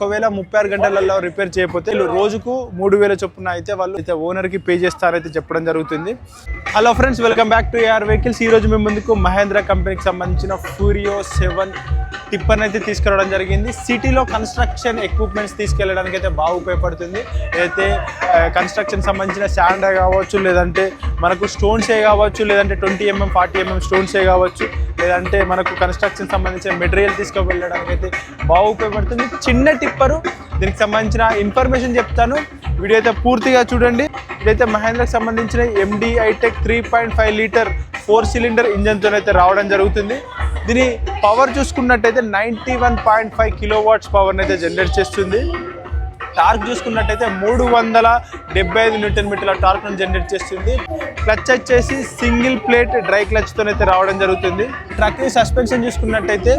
ఒకవేళ 36 గంటలలో రిపేర్ చేయకపోతే వీళ్ళు రోజుకు 3000 చొప్పున అయితే వాళ్ళు అయితే ఓనర్కి పే చేస్తారైతే చెప్పడం జరుగుతుంది. Hello friends, welcome back to AR vehicles. ఈరోజు మేము ముందుకు మహేంద్ర కంపెనీకి సంబంధించిన ఫ్యూరియో 7 టిప్పర్ని అయితే తీసుకురావడం జరిగింది. సిటీలో కన్స్ట్రక్షన్ ఎక్విప్మెంట్స్ తీసుకెళ్ళడానికి అయితే బాగా ఉపయోగపడుతుంది. అయితే కన్స్ట్రక్షన్ సంబంధించిన శాండ్ కావచ్చు, లేదంటే మనకు స్టోన్సే కావచ్చు, లేదంటే 20 mm 40 mm స్టోన్సే కావచ్చు, లేదంటే మనకు కన్స్ట్రక్షన్ సంబంధించిన మెటీరియల్ తీసుకువెళ్ళడానికి అయితే బాగా ఉపయోగపడుతుంది. చిన్న టిప్పరు, దీనికి సంబంధించిన ఇన్ఫర్మేషన్ చెప్తాను, వీడియో అయితే పూర్తిగా చూడండి. ఇదైతే మహేంద్రకు సంబంధించిన MD హైటెక్ 3.5 లీటర్ 4 సిలిండర్ ఇంజన్తో అయితే రావడం జరుగుతుంది. దీని పవర్ చూసుకున్నట్టయితే 91.5 కిలోవాట్స్ పవర్ని అయితే జనరేట్ చేస్తుంది. టార్క్ చూసుకున్నట్టయితే 375 న్యూటన్ మీటర్ల టార్క్ను జనరేట్ చేస్తుంది. క్లచ్ వచ్చేసి సింగిల్ ప్లేట్ డ్రై క్లచ్తో అయితే రావడం జరుగుతుంది. ట్రక్ సస్పెన్షన్ చూసుకున్నట్టయితే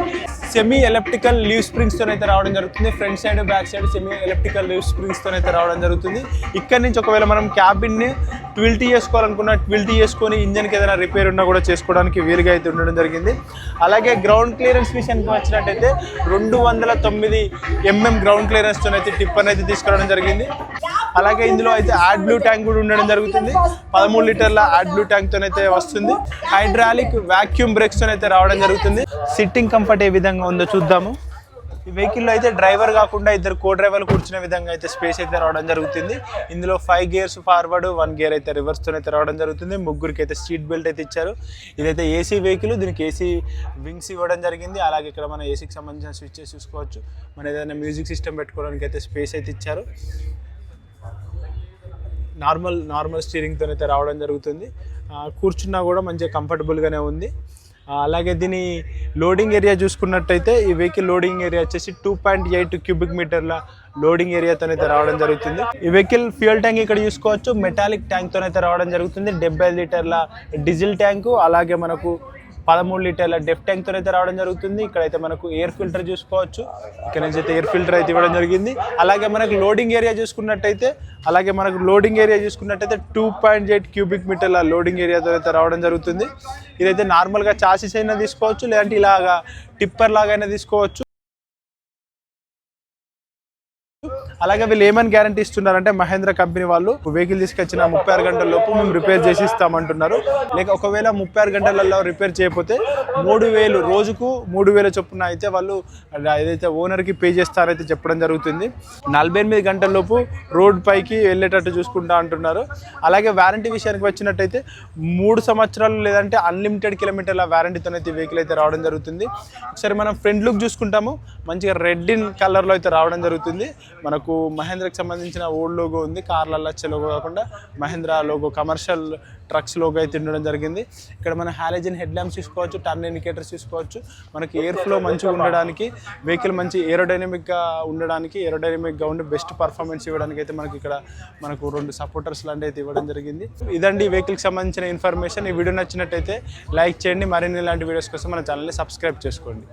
సెమీ ఎలక్ట్రికల్ లీవ్ స్ప్రింగ్స్తో అయితే రావడం జరుగుతుంది. Front side back side semi electrical leaf స్ప్రింగ్స్తో అయితే రావడం జరుగుతుంది. ఇక్కడ నుంచి ఒకవేళ మనం క్యాబిన్ని ట్విల్టీ చేసుకోవాలనుకున్న ట్విల్టీ చేసుకొని ఇంజన్కి ఏదైనా రిపేర్ ఉన్నా కూడా చేసుకోవడానికి వీలుగా అయితే ఉండడం జరిగింది. అలాగే గ్రౌండ్ క్లియరెన్స్ విషయానికి వచ్చినట్టయితే 209 mm గ్రౌండ్ క్లియరెన్స్తో అయితే టిప్పర్ అయితే తీసుకురావడం జరిగింది. అలాగే ఇందులో అయితే యాడ్ బ్లూ ట్యాంక్ కూడా ఉండడం జరుగుతుంది. 13 లీటర్ల యాడ్ బ్లూ ట్యాంక్తో అయితే వస్తుంది. హైడ్రాలిక్ వాక్యూమ్ బ్రేక్స్తో అయితే రావడం జరుగుతుంది. సిట్టింగ్ కంఫర్ట్ ఏ విధంగా ఉందో చూద్దాము. ఈ వెహికల్లో అయితే డ్రైవర్ కాకుండా 2 కో డ్రైవర్లు కూర్చునే విధంగా అయితే స్పేస్ అయితే రావడం జరుగుతుంది. ఇందులో 5 గేర్స్ ఫార్వర్డ్, 1 గేర్ అయితే రివర్స్తో అయితే రావడం జరుగుతుంది. ముగ్గురికి అయితే సీట్ బెల్ట్ అయితే ఇచ్చారు. ఇదైతే ఏసీ వెహికల్, దీనికి ఏసీ వింగ్స్ ఇవ్వడం జరిగింది. అలాగే ఇక్కడ మన ఏసీకి సంబంధించిన స్విచ్చెస్ చూసుకోవచ్చు. మన ఏదైనా మ్యూజిక్ సిస్టమ్ పెట్టుకోవడానికి అయితే స్పేస్ అయితే ఇచ్చారు. నార్మల్ స్టీరింగ్తో అయితే రావడం జరుగుతుంది. కూర్చున్నా కూడా మంచిగా కంఫర్టబుల్గానే ఉంది. అలాగే దీని లోడింగ్ ఏరియా చూసుకున్నట్టయితే ఈ వెహికల్ లోడింగ్ ఏరియా వచ్చేసి 2.8 క్యూబిక్ మీటర్ల లోడింగ్ ఏరియాతో అయితే రావడం జరుగుతుంది. ఈ వెహికల్ ఫ్యూయల్ ట్యాంక్ ఇక్కడ చూసుకోవచ్చు, మెటాలిక్ ట్యాంక్తో అయితే రావడం జరుగుతుంది. 75 లీటర్ల డీజిల్ ట్యాంకు, అలాగే మనకు 13 లీటర్ల డెఫ్ ట్యాంక్తో అయితే రావడం జరుగుతుంది. ఇక్కడైతే మనకు ఎయిర్ ఫిల్టర్ చూసుకోవచ్చు, ఇక్కడ నుంచి అయితే ఎయిర్ ఫిల్టర్ అయితే ఇవ్వడం జరిగింది. అలాగే మనకు లోడింగ్ ఏరియా చూసుకున్నట్టయితే 2.8 క్యూబిక్ మీటర్ల లోడింగ్ ఏరియాతో అయితే రావడం జరుగుతుంది. ఇదైతే నార్మల్గా చాసిస్ అయినా తీసుకోవచ్చు, లేదంటే ఇలాగా టిప్పర్ లాగా అయినా తీసుకోవచ్చు. అలాగే వీళ్ళు ఏమని గ్యారంటీ ఇస్తున్నారంటే మహేంద్ర కంపెనీ వాళ్ళు వెహికల్ తీసుకొచ్చిన 36 గంటల లోపు మేము రిపేర్ చేసి ఇస్తామంటున్నారు. లేక ఒకవేళ 36 గంటలలో రిపేర్ చేయకపోతే 3000 రోజుకు 3000 చొప్పున అయితే వాళ్ళు ఏదైతే ఓనర్కి పే చేస్తారైతే చెప్పడం జరుగుతుంది. 48 గంటల లోపు రోడ్ పైకి వెళ్ళేటట్టు చూసుకుంటా అంటున్నారు. అలాగే వారంటీ విషయానికి వచ్చినట్టయితే 3 సంవత్సరాలు లేదంటే అన్లిమిటెడ్ కిలోమీటర్ల వారంటీతో అయితే వెహికల్ అయితే రావడం జరుగుతుంది. ఒకసారి మనం ఫ్రంట్ లుక్ చూసుకుంటాము, మంచిగా రెడ్ ఇన్ కలర్లో అయితే రావడం జరుగుతుంది. మనకు మహేంద్రకు సంబంధించిన ఓల్డ్ లోగో ఉంది, కార్లలో వచ్చే లోగో కాకుండా Mahindra logo, commercial trucks logo అయితే ఉండడం జరిగింది. ఇక్కడ మన హాలోజన్ హెడ్ ల్యాంప్స్ చూసుకోవచ్చు, టర్న్ ఇండికేటర్స్ చూసుకోవచ్చు. మనకి ఎయిర్ ఫ్లో మంచిగా ఉండడానికి, వెహికల్ మంచి ఏరోడైనమిక్గా ఉండడానికి, ఏరోడైనమిక్గా ఉండి బెస్ట్ పర్ఫార్మెన్స్ ఇవ్వడానికి అయితే మనకు 2 సపోర్టర్స్ లాంటి అయితే ఇవ్వడం జరిగింది. ఇదండి వెహికల్కి సంబంధించిన ఇన్ఫర్మేషన్. ఈ వీడియో నచ్చినట్టయితే లైక్ చేయండి. మరిన్ని ఇలాంటి వీడియోస్ కోసం మన ఛానల్ని సబ్స్క్రైబ్ చేసుకోండి.